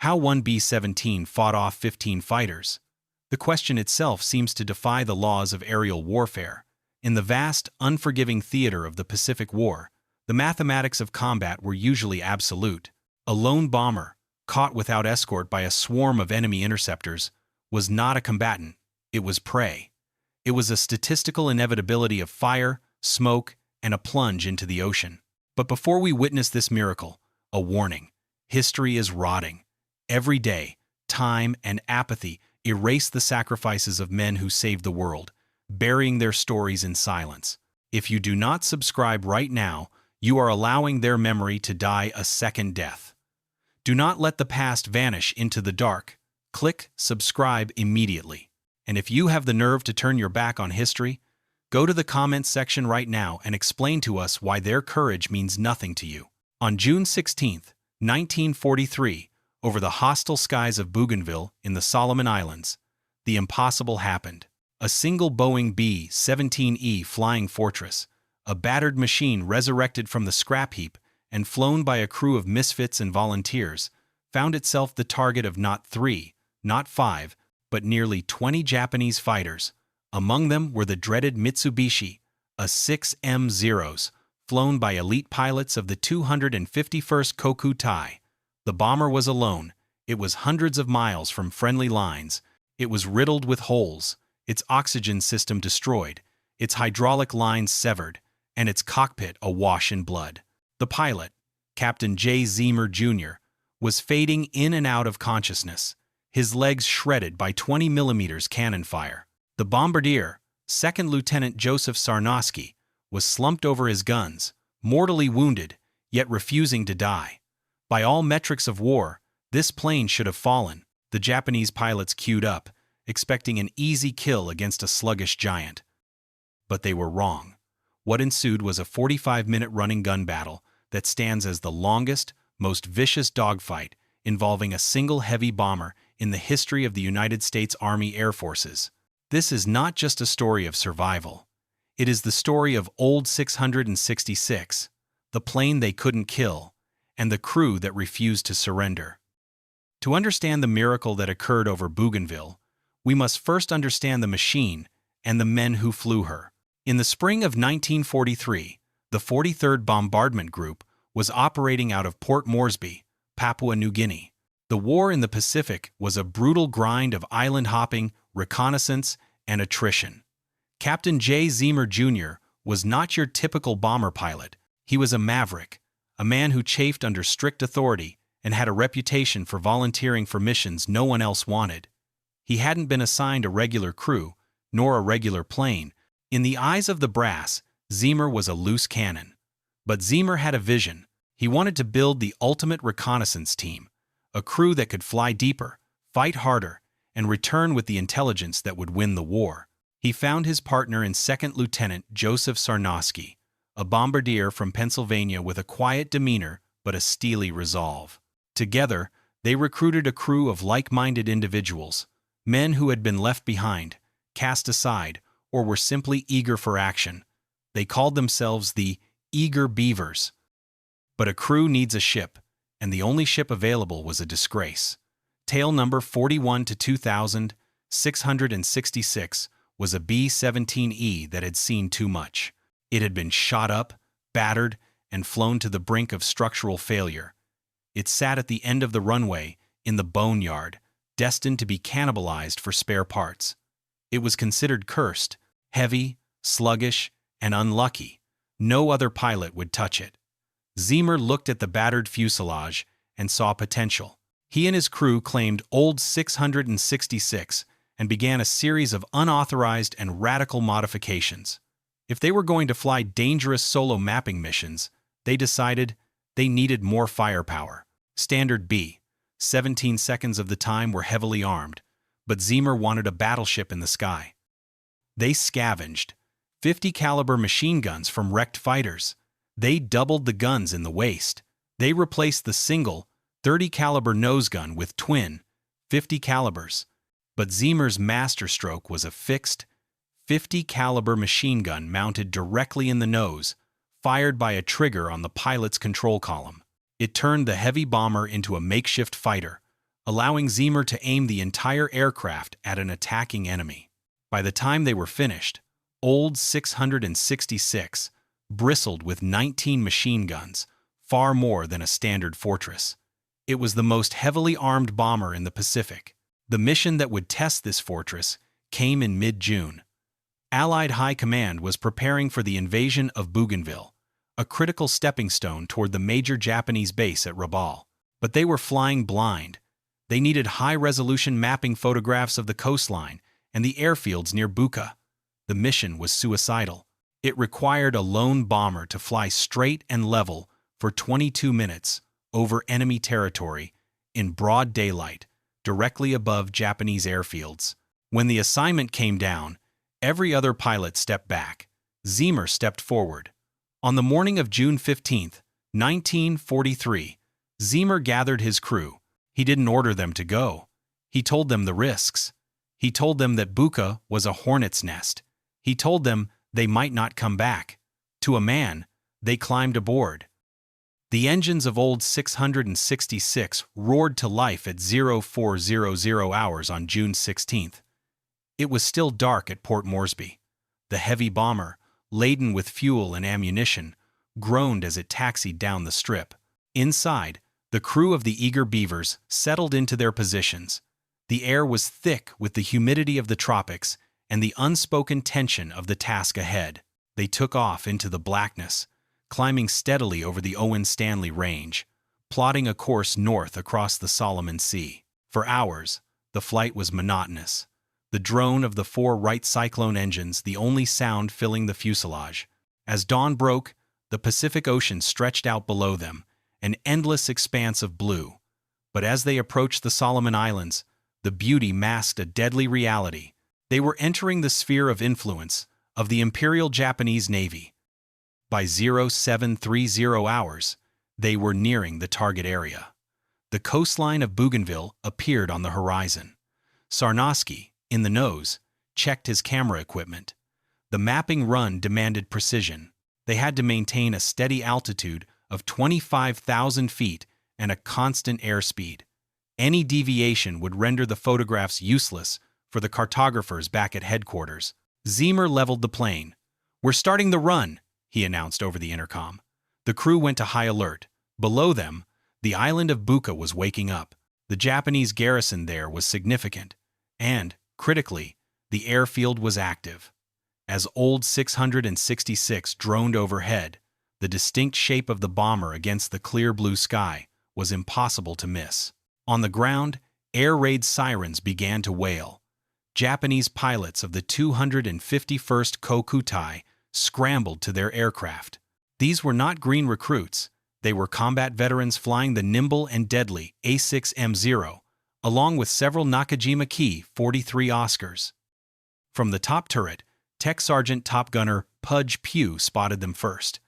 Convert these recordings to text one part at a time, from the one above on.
How one B-17 fought off 15 fighters? The question itself seems to defy the laws of aerial warfare. In the vast, unforgiving theater of the Pacific War, the mathematics of combat were usually absolute. A lone bomber, caught without escort by a swarm of enemy interceptors, was not a combatant, it was prey. It was a statistical inevitability of fire, smoke, and a plunge into the ocean. But before we witness this miracle, a warning. History is rotting. Every day, time and apathy erase the sacrifices of men who saved the world, burying their stories in silence. If you do not subscribe right now, you are allowing their memory to die a second death. Do not let the past vanish into the dark. Click subscribe immediately. And if you have the nerve to turn your back on history, go to the comments section right now and explain to us why their courage means nothing to you. On June 16, 1943, over the hostile skies of Bougainville in the Solomon Islands, the impossible happened. A single Boeing B-17E flying fortress, a battered machine resurrected from the scrap heap and flown by a crew of misfits and volunteers, found itself the target of not 3, not 5, but nearly 20 Japanese fighters. Among them were the dreaded Mitsubishi, a 6M0s, flown by elite pilots of the 251st Koku-Tai. The bomber was alone. It was hundreds of miles from friendly lines. It was riddled with holes, its oxygen system destroyed, its hydraulic lines severed, and its cockpit awash in blood. The pilot, Captain Jay Zeamer Jr., was fading in and out of consciousness, his legs shredded by 20mm cannon fire. The bombardier, Second Lieutenant Joseph Sarnosky, was slumped over his guns, mortally wounded, yet refusing to die. By all metrics of war, this plane should have fallen. The Japanese pilots queued up, expecting an easy kill against a sluggish giant. But they were wrong. What ensued was a 45-minute running gun battle that stands as the longest, most vicious dogfight involving a single heavy bomber in the history of the United States Army Air Forces. This is not just a story of survival. It is the story of Old 666, the plane they couldn't kill, and the crew that refused to surrender. To understand the miracle that occurred over Bougainville, we must first understand the machine and the men who flew her. In the spring of 1943, the 43rd Bombardment Group was operating out of Port Moresby, Papua New Guinea. The war in the Pacific was a brutal grind of island hopping, reconnaissance, and attrition. Captain Jay Zeamer Jr. was not your typical bomber pilot. He was a maverick, a man who chafed under strict authority and had a reputation for volunteering for missions no one else wanted. He hadn't been assigned a regular crew, nor a regular plane. In the eyes of the brass, Zeamer was a loose cannon. But Zeamer had a vision. He wanted to build the ultimate reconnaissance team, a crew that could fly deeper, fight harder, and return with the intelligence that would win the war. He found his partner in Second Lieutenant Joseph Sarnosky, a bombardier from Pennsylvania with a quiet demeanor but a steely resolve. Together, they recruited a crew of like-minded individuals, men who had been left behind, cast aside, or were simply eager for action. They called themselves the Eager Beavers. But a crew needs a ship, and the only ship available was a disgrace. Tail number 41 to 2666 was a B-17E that had seen too much. It had been shot up, battered, and flown to the brink of structural failure. It sat at the end of the runway, in the boneyard, destined to be cannibalized for spare parts. It was considered cursed, heavy, sluggish, and unlucky. No other pilot would touch it. Zeamer looked at the battered fuselage and saw potential. He and his crew claimed Old 666 and began a series of unauthorized and radical modifications. If they were going to fly dangerous solo mapping missions, they decided they needed more firepower. Standard B-17 seconds of the time were heavily armed, but Zeamer wanted a battleship in the sky. They scavenged 50 caliber machine guns from wrecked fighters. They doubled the guns in the waist. They replaced the single 30 caliber nose gun with twin 50 calibers. But Zeamer's masterstroke was a fixed 50 caliber machine gun mounted directly in the nose, fired by a trigger on the pilot's control column. It turned the heavy bomber into a makeshift fighter, allowing Zeamer to aim the entire aircraft at an attacking enemy. By the time they were finished, Old 666 bristled with 19 machine guns, far more than a standard fortress. It was the most heavily armed bomber in the Pacific. The mission that would test this fortress came in mid-June. Allied High Command was preparing for the invasion of Bougainville, a critical stepping stone toward the major Japanese base at Rabaul. But they were flying blind. They needed high-resolution mapping photographs of the coastline and the airfields near Buka. The mission was suicidal. It required a lone bomber to fly straight and level for 22 minutes over enemy territory in broad daylight, directly above Japanese airfields. When the assignment came down, every other pilot stepped back. Zeamer stepped forward. On the morning of June 15, 1943, Zeamer gathered his crew. He didn't order them to go. He told them the risks. He told them that Buka was a hornet's nest. He told them they might not come back. To a man, they climbed aboard. The engines of Old 666 roared to life at 0400 hours on June 16th. It was still dark at Port Moresby. The heavy bomber, laden with fuel and ammunition, groaned as it taxied down the strip. Inside, the crew of the Eager Beavers settled into their positions. The air was thick with the humidity of the tropics and the unspoken tension of the task ahead. They took off into the blackness, climbing steadily over the Owen Stanley Range, plotting a course north across the Solomon Sea. For hours, the flight was monotonous. The drone of the 4 Wright Cyclone engines the only sound filling the fuselage. As dawn broke, the Pacific Ocean stretched out below them, an endless expanse of blue. But as they approached the Solomon Islands, the beauty masked a deadly reality. They were entering the sphere of influence of the Imperial Japanese Navy. By 0730 hours, they were nearing the target area. The coastline of Bougainville appeared on the horizon. Sarnosky, in the nose, checked his camera equipment. The mapping run demanded precision. They had to maintain a steady altitude of 25,000 feet and a constant airspeed. Any deviation would render the photographs useless for the cartographers back at headquarters. Zeamer leveled the plane. "We're starting the run," he announced over the intercom. The crew went to high alert. Below them, the island of Buka was waking up. The Japanese garrison there was significant, and, critically, the airfield was active. As Old 666 droned overhead, the distinct shape of the bomber against the clear blue sky was impossible to miss. On the ground, air raid sirens began to wail. Japanese pilots of the 251st Kokutai scrambled to their aircraft. These were not green recruits. They were combat veterans flying the nimble and deadly A6M0, along with several Nakajima Ki 43 Oscars. From the top turret, Tech Sergeant Top Gunner Pudge Pugh spotted them first.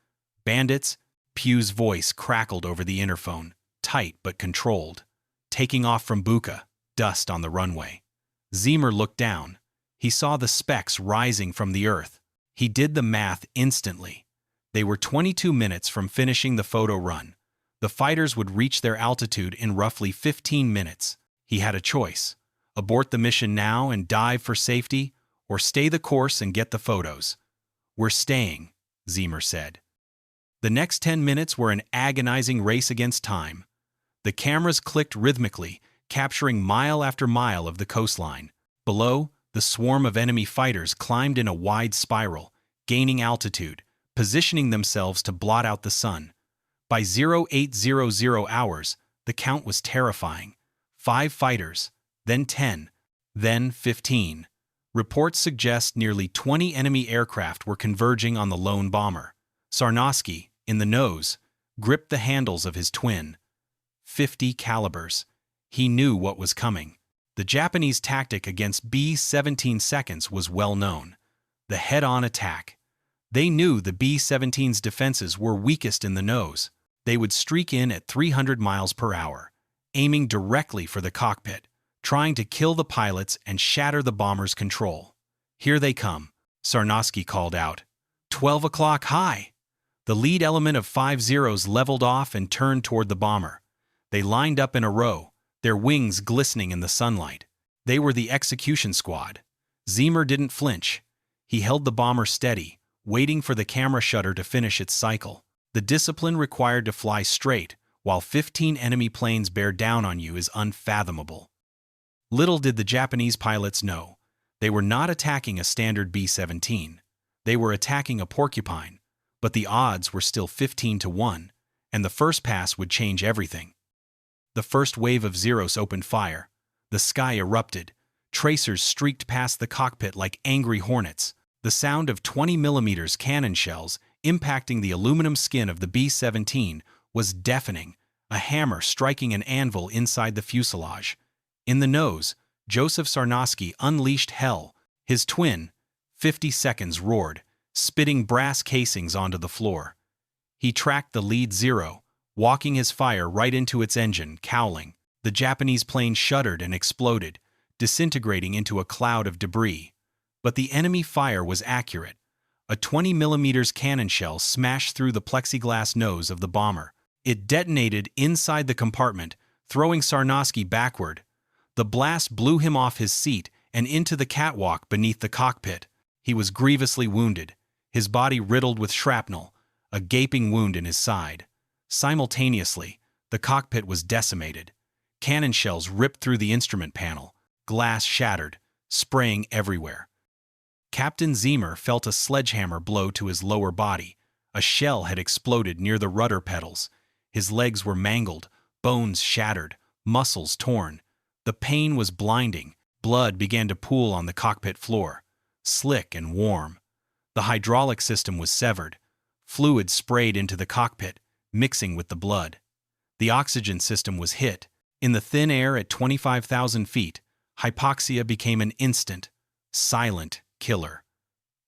"Bandits," Pugh's voice crackled over the interphone, tight but controlled. Taking off from Buka, dust on the runway. Zeamer looked down. He saw the specks rising from the earth. He did the math instantly. They were 22 minutes from finishing the photo run. The fighters would reach their altitude in roughly 15 minutes. He had a choice: abort the mission now and dive for safety, or stay the course and get the photos. "We're staying," Zeamer said. The next 10 minutes were an agonizing race against time. The cameras clicked rhythmically, capturing mile after mile of the coastline. Below, the swarm of enemy fighters climbed in a wide spiral, gaining altitude, positioning themselves to blot out the sun. By 0800 hours, the count was terrifying. 5 fighters, then 10, then 15. Reports suggest nearly 20 enemy aircraft were converging on the lone bomber. Sarnosky, in the nose, gripped the handles of his twin. 50 calibers. He knew what was coming. The Japanese tactic against B-17 seconds was well known: the head-on attack. They knew the B-17's defenses were weakest in the nose. They would streak in at 300 miles per hour, aiming directly for the cockpit, trying to kill the pilots and shatter the bomber's control. "Here they come," Sarnosky called out. 12 o'clock high! The lead element of 5 Zeros leveled off and turned toward the bomber. They lined up in a row, their wings glistening in the sunlight. They were the execution squad. Zeamer didn't flinch. He held the bomber steady, waiting for the camera shutter to finish its cycle. The discipline required to fly straight while 15 enemy planes bear down on you is unfathomable. Little did the Japanese pilots know, they were not attacking a standard B-17. They were attacking a porcupine, but the odds were still 15-1, and the first pass would change everything. The first wave of Zeros opened fire. The sky erupted. Tracers streaked past the cockpit like angry hornets. The sound of 20mm cannon shells impacting the aluminum skin of the B-17 was deafening, a hammer striking an anvil inside the fuselage. In the nose, Joseph Sarnosky unleashed hell. His twin, 50 seconds, roared, spitting brass casings onto the floor. He tracked the lead Zero, walking his fire right into its engine, cowling. The Japanese plane shuddered and exploded, disintegrating into a cloud of debris. But the enemy fire was accurate. A 20mm cannon shell smashed through the plexiglass nose of the bomber. It detonated inside the compartment, throwing Sarnosky backward. The blast blew him off his seat and into the catwalk beneath the cockpit. He was grievously wounded, his body riddled with shrapnel, a gaping wound in his side. Simultaneously, the cockpit was decimated. Cannon shells ripped through the instrument panel, glass shattered, spraying everywhere. Captain Zeamer felt a sledgehammer blow to his lower body. A shell had exploded near the rudder pedals. His legs were mangled, bones shattered, muscles torn. The pain was blinding. Blood began to pool on the cockpit floor, slick and warm. The hydraulic system was severed. Fluid sprayed into the cockpit, mixing with the blood. The oxygen system was hit. In the thin air at 25,000 feet, hypoxia became an instant, silent killer.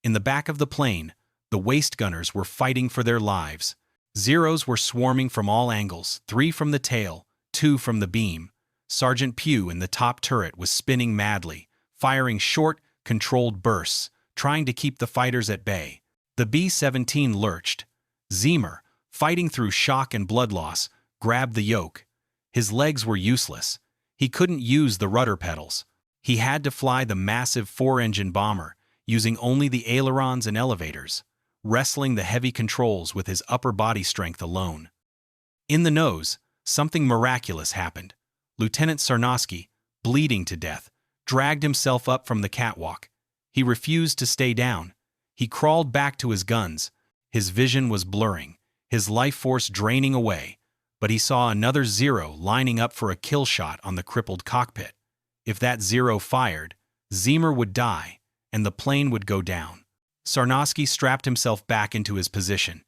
In the back of the plane, the waist gunners were fighting for their lives. Zeros were swarming from all angles, 3 from the tail, 2 from the beam. Sergeant Pugh in the top turret was spinning madly, firing short, controlled bursts, trying to keep the fighters at bay. The B-17 lurched. Zeamer, fighting through shock and blood loss, grabbed the yoke. His legs were useless. He couldn't use the rudder pedals. He had to fly the massive 4-engine bomber, using only the ailerons and elevators, wrestling the heavy controls with his upper body strength alone. In the nose, something miraculous happened. Lieutenant Sarnosky, bleeding to death, dragged himself up from the catwalk. He refused to stay down. He crawled back to his guns. His vision was blurring, his life force draining away, but he saw another Zero lining up for a kill shot on the crippled cockpit. If that Zero fired, Zeamer would die, and the plane would go down. Sarnosky strapped himself back into his position.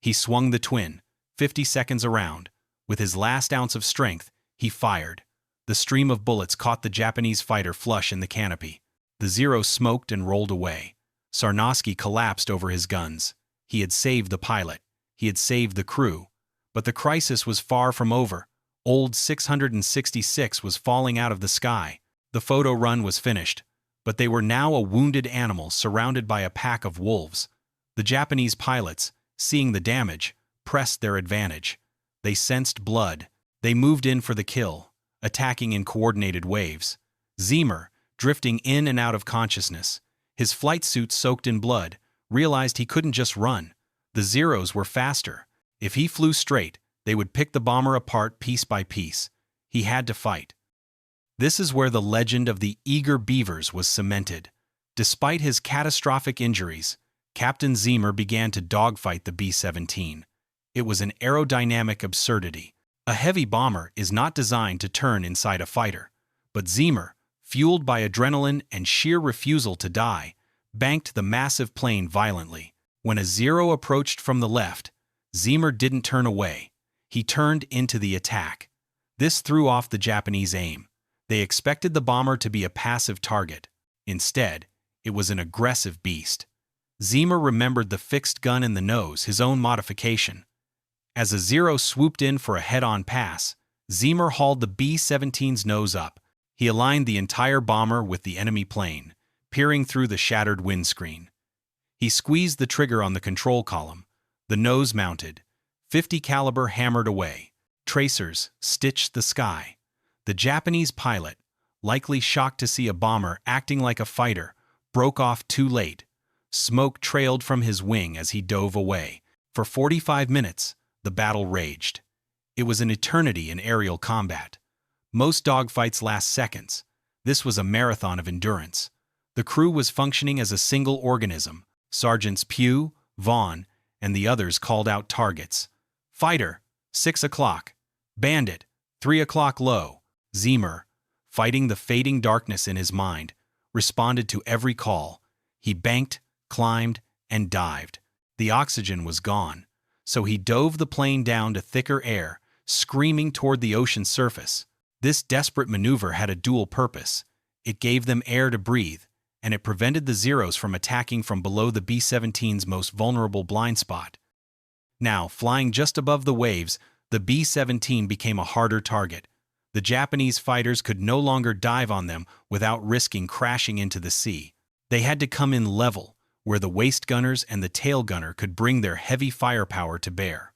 He swung the twin, 50 seconds around. With his last ounce of strength, he fired. The stream of bullets caught the Japanese fighter flush in the canopy. The Zero smoked and rolled away. Sarnosky collapsed over his guns. He had saved the pilot. He had saved the crew. But the crisis was far from over. Old 666 was falling out of the sky. The photo run was finished, but they were now a wounded animal surrounded by a pack of wolves. The Japanese pilots, seeing the damage, pressed their advantage. They sensed blood. They moved in for the kill, attacking in coordinated waves. Zeamer, drifting in and out of consciousness, his flight suit soaked in blood, realized he couldn't just run. The Zeros were faster. If he flew straight, they would pick the bomber apart piece by piece. He had to fight. This is where the legend of the eager beavers was cemented. Despite his catastrophic injuries, Captain Zeamer began to dogfight the B-17. It was an aerodynamic absurdity. A heavy bomber is not designed to turn inside a fighter, but Zeamer, fueled by adrenaline and sheer refusal to die, banked the massive plane violently. When a Zero approached from the left, Zeamer didn't turn away. He turned into the attack. This threw off the Japanese aim. They expected the bomber to be a passive target. Instead, it was an aggressive beast. Zeamer remembered the fixed gun in the nose, his own modification. As a Zero swooped in for a head-on pass, Zeamer hauled the B-17's nose up. He aligned the entire bomber with the enemy plane, peering through the shattered windscreen. He squeezed the trigger on the control column. The nose mounted. .50 caliber hammered away. Tracers stitched the sky. The Japanese pilot, likely shocked to see a bomber acting like a fighter, broke off too late. Smoke trailed from his wing as he dove away. For 45 minutes, the battle raged. It was an eternity in aerial combat. Most dogfights last seconds. This was a marathon of endurance. The crew was functioning as a single organism. Sergeants Pugh, Vaughn, and the others called out targets. Fighter, 6 o'clock. Bandit, 3 o'clock low. Zeamer, fighting the fading darkness in his mind, responded to every call. He banked, climbed, and dived. The oxygen was gone, so he dove the plane down to thicker air, screaming toward the ocean surface. This desperate maneuver had a dual purpose. It gave them air to breathe, and it prevented the Zeros from attacking from below the B-17's most vulnerable blind spot. Now, flying just above the waves, the B-17 became a harder target. The Japanese fighters could no longer dive on them without risking crashing into the sea. They had to come in level, where the waist gunners and the tail gunner could bring their heavy firepower to bear.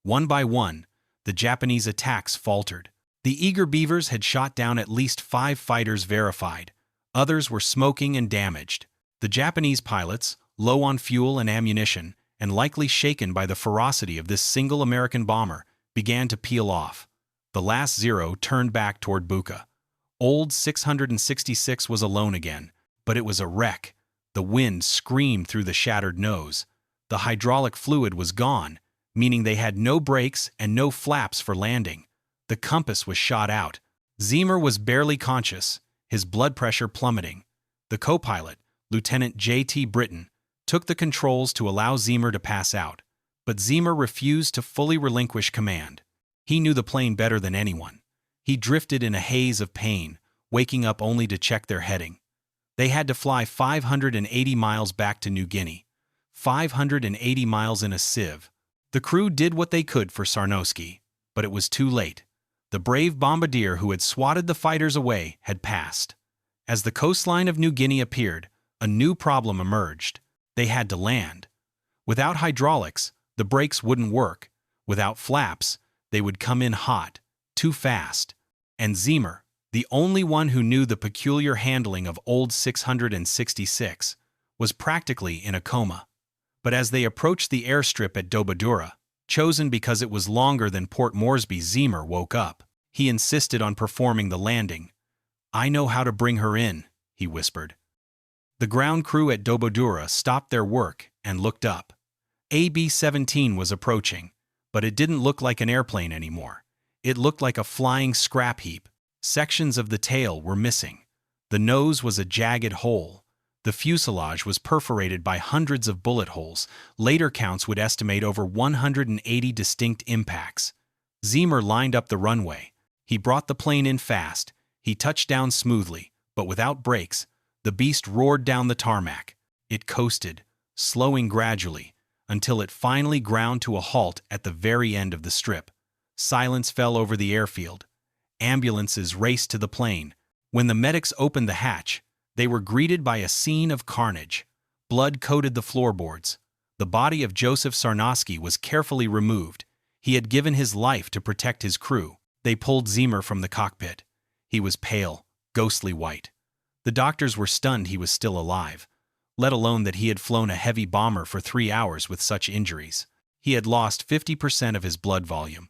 One by one, the Japanese attacks faltered. The eager beavers had shot down at least 5 fighters verified. Others were smoking and damaged. The Japanese pilots, low on fuel and ammunition, and likely shaken by the ferocity of this single American bomber, began to peel off. The last Zero turned back toward Buka. Old 666 was alone again, but it was a wreck. The wind screamed through the shattered nose. The hydraulic fluid was gone, meaning they had no brakes and no flaps for landing. The compass was shot out. Zeamer was barely conscious, his blood pressure plummeting. The co-pilot, Lieutenant J.T. Britton, took the controls to allow Zeamer to pass out, but Zeamer refused to fully relinquish command. He knew the plane better than anyone. He drifted in a haze of pain, waking up only to check their heading. They had to fly 580 miles back to New Guinea, 580 miles in a sieve. The crew did what they could for Sarnoski, but it was too late. The brave bombardier who had swatted the fighters away had passed. As the coastline of New Guinea appeared, a new problem emerged. They had to land. Without hydraulics, the brakes wouldn't work. Without flaps, they would come in hot, too fast. And Zeamer, the only one who knew the peculiar handling of old 666, was practically in a coma. But as they approached the airstrip at WWII, chosen because it was longer than Port Moresby, Zeamer woke up. He insisted on performing the landing. "I know how to bring her in," he whispered. The ground crew at WWII stopped their work and looked up. A B-17 was approaching, but it didn't look like an airplane anymore. It looked like a flying scrap heap. Sections of the tail were missing. The nose was a jagged hole. The fuselage was perforated by hundreds of bullet holes. Later counts would estimate over 180 distinct impacts. Zeamer lined up the runway. He brought the plane in fast. He touched down smoothly, but without brakes. The beast roared down the tarmac. It coasted, slowing gradually, until it finally ground to a halt at the very end of the strip. Silence fell over the airfield. Ambulances raced to the plane. When the medics opened the hatch, they were greeted by a scene of carnage. Blood coated the floorboards. The body of Joseph Sarnoski was carefully removed. He had given his life to protect his crew. They pulled Zeamer from the cockpit. He was pale, ghostly white. The doctors were stunned he was still alive, let alone that he had flown a heavy bomber for 3 hours with such injuries. He had lost 50% of his blood volume.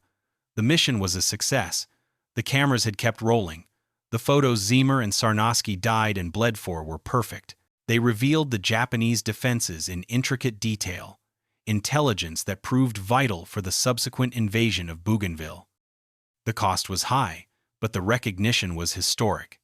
The mission was a success. The cameras had kept rolling. The photos Zeamer and Sarnoski died and bled for were perfect. They revealed the Japanese defenses in intricate detail, intelligence that proved vital for the subsequent invasion of Bougainville. The cost was high, but the recognition was historic.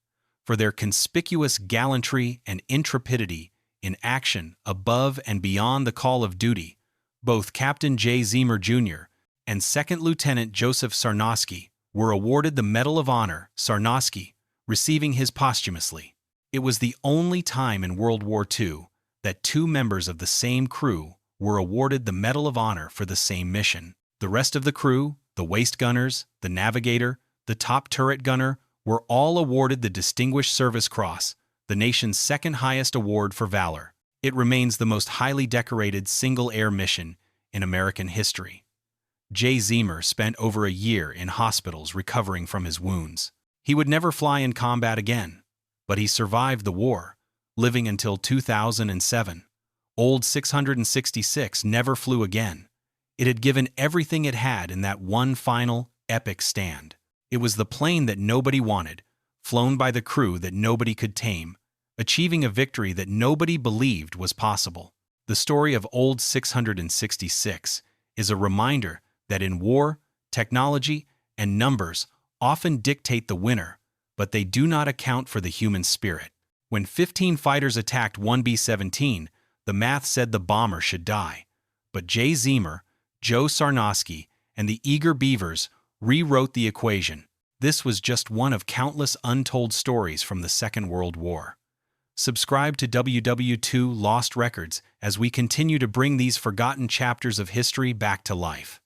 For their conspicuous gallantry and intrepidity in action above and beyond the call of duty, both Captain Jay Zeamer Jr. and Second Lieutenant Joseph Sarnoski were awarded the Medal of Honor, Sarnoski receiving his posthumously. It was the only time in World War II that 2 members of the same crew were awarded the Medal of Honor for the same mission. The rest of the crew, the waist gunners, the navigator, the top turret gunner, were all awarded the Distinguished Service Cross, the nation's second highest award for valor. It remains the most highly decorated single-air mission in American history. Jay Zeamer spent over a year in hospitals recovering from his wounds. He would never fly in combat again, but he survived the war, living until 2007. Old 666 never flew again. It had given everything it had in that one final, epic stand. It was the plane that nobody wanted, flown by the crew that nobody could tame, achieving a victory that nobody believed was possible. The story of Old 666 is a reminder that in war, technology and numbers often dictate the winner, but they do not account for the human spirit. When 15 fighters attacked one B-17, the math said the bomber should die. But Jay Zeamer, Joe Sarnosky, and the eager beavers rewrote the equation. This was just one of countless untold stories from the Second World War. Subscribe to WWII Lost Records as we continue to bring these forgotten chapters of history back to life.